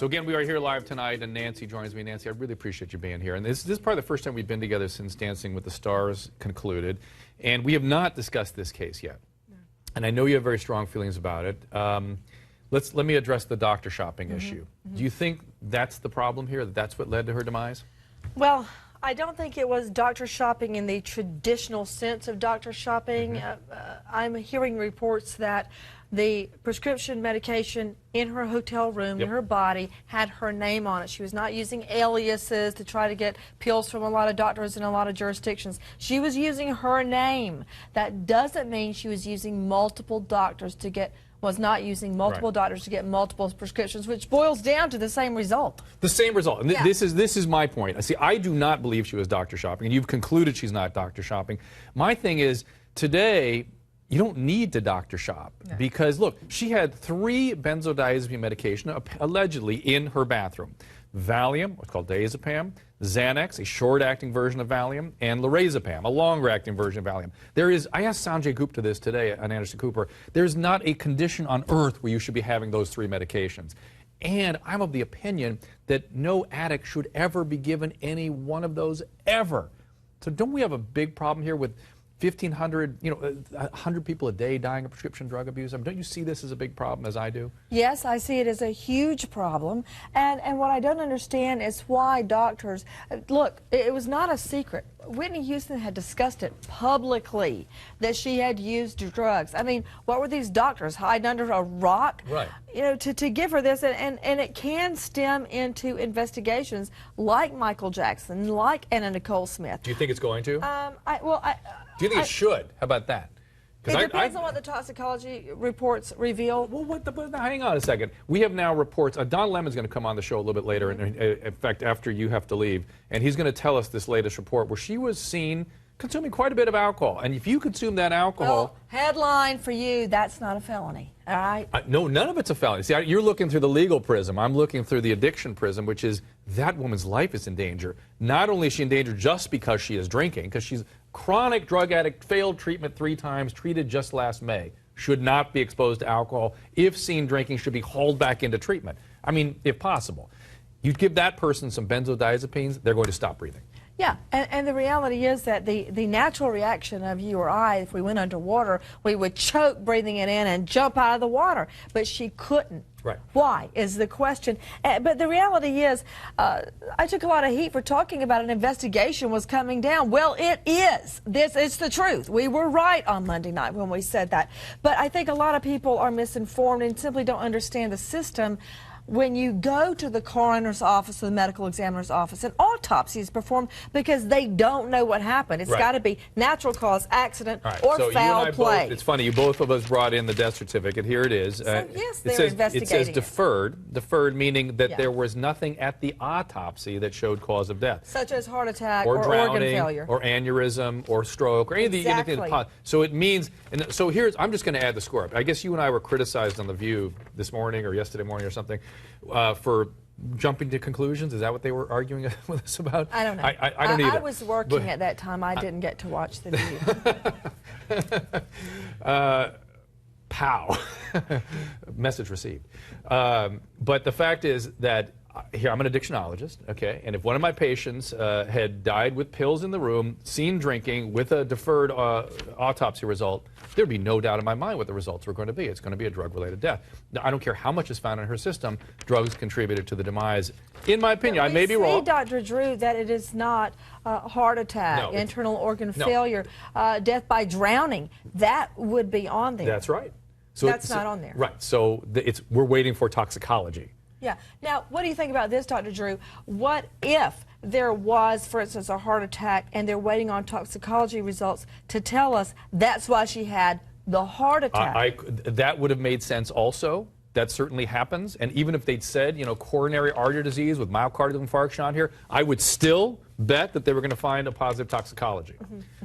So again, we are here live tonight, and Nancy joins me. Nancy, I really appreciate you being here. And this is probably the first time we've been together since Dancing with the Stars concluded. And we have not discussed this case yet. No. And I know you have very strong feelings about it. Let me address the doctor shopping issue. Do you think that's the problem here, that that's what led to her demise? Well, I don't think it was doctor shopping in the traditional sense of doctor shopping. I'm hearing reports that the prescription medication in her hotel room, in her body, had her name on it. She was not using aliases to try to get pills from a lot of doctors in a lot of jurisdictions. She was using her name. That doesn't mean she was using multiple doctors to get doctors to get multiple prescriptions, which boils down to the same result. The same result. And this is my point. See, I do not believe she was doctor shopping, and you've concluded she's not doctor shopping. My thing is, today, you don't need to doctor shop because, look, she had 3 benzodiazepine medication allegedly in her bathroom. Valium, what's called diazepam, Xanax, a short-acting version of Valium, and lorazepam, a longer-acting version of Valium. I asked Sanjay Gupta this today on Anderson Cooper. There's not a condition on earth where you should be having those 3 medications. And I'm of the opinion that no addict should ever be given any one of those ever. So don't we have a big problem here with 1,500, 100 people a day dying of prescription drug abuse? I mean, don't you see this as a big problem, as I do? Yes, I see it as a huge problem. And what I don't understand is why doctors, look, it was not a secret. Whitney Houston had discussed it publicly, that she had used drugs. I mean, what were these doctors, hiding under a rock? Right. To give her this, and it can stem into investigations like Michael Jackson, like Anna Nicole Smith. Do you think it's going to? Do you think it should? How about that? It depends on what the toxicology reports reveal. Well, hang on a second. We have now reports. Don Lemon's going to come on the show a little bit later, in fact, after you have to leave, and he's going to tell us this latest report where she was seen consuming quite a bit of alcohol. And if you consume that alcohol... Well, headline for you, that's not a felony, all right? No, none of it's a felony. See, you're looking through the legal prism. I'm looking through the addiction prism, which is that woman's life is in danger. Not only is she in danger just because she is drinking, because she's a chronic drug addict, failed treatment 3 times, treated just last May, should not be exposed to alcohol. If seen drinking, should be hauled back into treatment. I mean, if possible. You give that person some benzodiazepines, they're going to stop breathing. Yeah, and the reality is that the natural reaction of you or I, if we went underwater, we would choke breathing it in and jump out of the water. But she couldn't. Right. Why is the question. But the reality is, I took a lot of heat for talking about an investigation was coming down. Well, it is. It's the truth. We were right on Monday night when we said that. But I think a lot of people are misinformed and simply don't understand the system. When you go to the coroner's office or the medical examiner's office, an autopsy is performed because they don't know what happened. It's got to be natural cause, accident, or so foul play. It's funny, you both of us brought in the death certificate. Here it is. So, yes, they're investigating. It says deferred. Deferred meaning that there was nothing at the autopsy that showed cause of death. Such as heart attack or drowning, organ failure. Or aneurysm or stroke or anything. So it means, and so I'm just going to add the score up. I guess you and I were criticized on The View this morning or yesterday morning or something. For jumping to conclusions? Is that what they were arguing with us about? I don't know. I don't either. I was working at that time. I didn't get to watch The View. Pow. Message received. But the fact is that here, I'm an addictionologist, okay, and if one of my patients had died with pills in the room, seen drinking, with a deferred autopsy result, there'd be no doubt in my mind what the results were going to be. It's going to be a drug-related death. Now, I don't care how much is found in her system, drugs contributed to the demise. In my opinion, I may be wrong. Dr. Drew, that it is not heart attack, internal organ failure, death by drowning. That would be on there. That's right. So that's not on there. Right. So we're waiting for toxicology. Yeah. Now, what do you think about this, Dr. Drew? What if there was, for instance, a heart attack and they're waiting on toxicology results to tell us that's why she had the heart attack? That would have made sense also. That certainly happens. And even if they'd said, coronary artery disease with myocardial infarction on here, I would still bet that they were going to find a positive toxicology.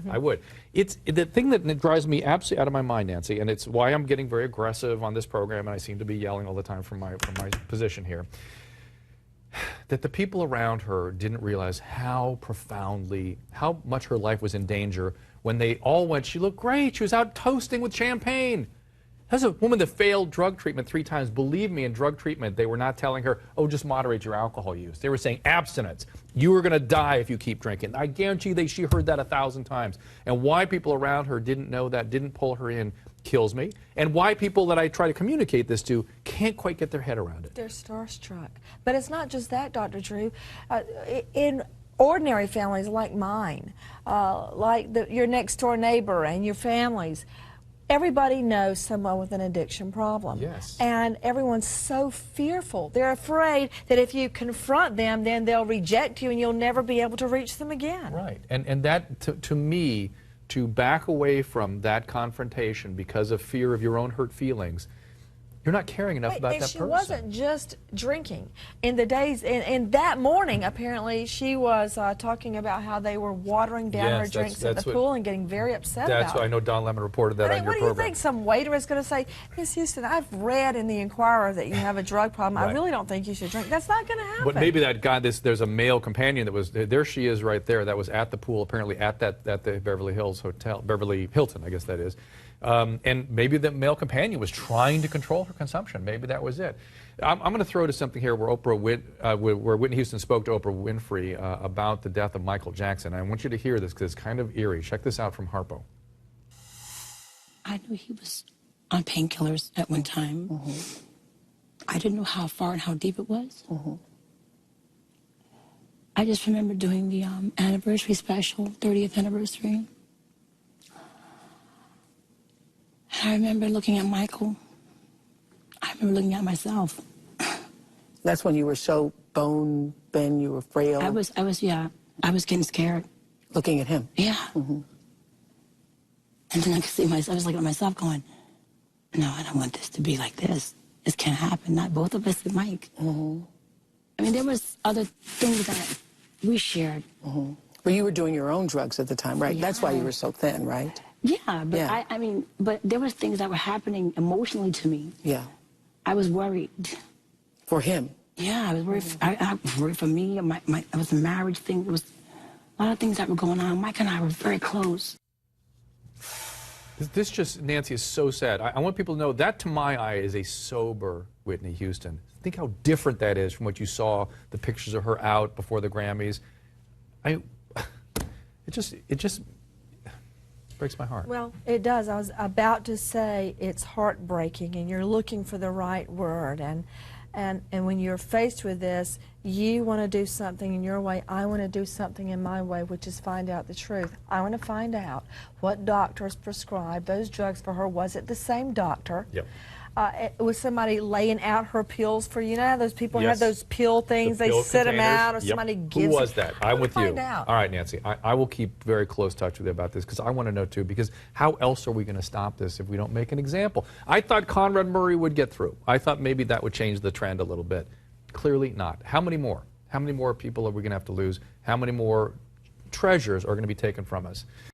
I would. It's the thing that drives me absolutely out of my mind, Nancy, and it's why I'm getting very aggressive on this program, and I seem to be yelling all the time from my position here, that the people around her didn't realize how much her life was in danger when they all went, she looked great, she was out toasting with champagne. That's a woman that failed drug treatment 3 times. Believe me, in drug treatment, they were not telling her, oh, just moderate your alcohol use. They were saying abstinence. You are going to die if you keep drinking. I guarantee she heard that 1,000 times. And why people around her didn't know that, didn't pull her in, kills me. And why people that I try to communicate this to can't quite get their head around it. They're starstruck. But it's not just that, Dr. Drew. In ordinary families like mine, like your next door neighbor and your families, everybody knows someone with an addiction problem. Yes. And everyone's so fearful. They're afraid that if you confront them, then they'll reject you and you'll never be able to reach them again. Right. And that, to me, to back away from that confrontation because of fear of your own hurt feelings, you're not caring enough about that person. And she wasn't just drinking. In the days, in that morning, apparently, she was talking about how they were watering down her drinks at the pool and getting very upset about it. That's what I know Don Lemon reported that on your program. What do you think? Some waiter is going to say, Miss Houston, I've read in the Inquirer that you have a drug problem. Right. I really don't think you should drink. That's not going to happen. But maybe that guy, there's a male companion that was, there she is right there, that was at the pool, apparently at the Beverly Hills Hotel, Beverly Hilton, I guess that is. And maybe the male companion was trying to control her consumption. Maybe that was it. I'm going to throw to something here where where Whitney Houston spoke to Oprah Winfrey about the death of Michael Jackson. I want you to hear this because it's kind of eerie. Check this out from Harpo. I knew he was on painkillers at one time. Mm-hmm. I didn't know how far and how deep it was. Mm-hmm. I just remember doing the anniversary special, 30th anniversary. I remember looking at Michael. I remember looking at myself. That's when you were so bone bent, you were frail. I was getting scared. Looking at him? Yeah. Mm-hmm. And then I could see myself, I was looking at myself going, no, I don't want this to be like this. This can't happen, not both of us and Mike. Mm-hmm. I mean, there was other things that we shared. Mm-hmm. But you were doing your own drugs at the time, right? Yeah. That's why you were so thin, right? Yeah, but yeah. I mean, but there was things that were happening emotionally to me. Yeah. I was worried. For him? Yeah, I was worried. I was worried for me. It was a marriage thing. There was a lot of things that were going on. Mike and I were very close. This just, Nancy, is so sad. I want people to know that, to my eye, is a sober Whitney Houston. Think how different that is from what you saw, the pictures of her out before the Grammys. It just breaks my heart. Well, it does. I was about to say it's heartbreaking, and you're looking for the right word. And when you're faced with this, you want to do something in your way. I want to do something in my way, which is find out the truth. I want to find out what doctors prescribed those drugs for her. Was it the same doctor? Yep. Was somebody laying out her pills for you? Know those people have those pill things, the they pill set them containers. out, or somebody gives Who was that? I'm with you. Find out. All right, Nancy, I will keep very close touch with you about this because I want to know too, because how else are we going to stop this if we don't make an example? I thought Conrad Murray would get through. I thought maybe that would change the trend a little bit. Clearly not. How many more? How many more people are we going to have to lose? How many more treasures are going to be taken from us?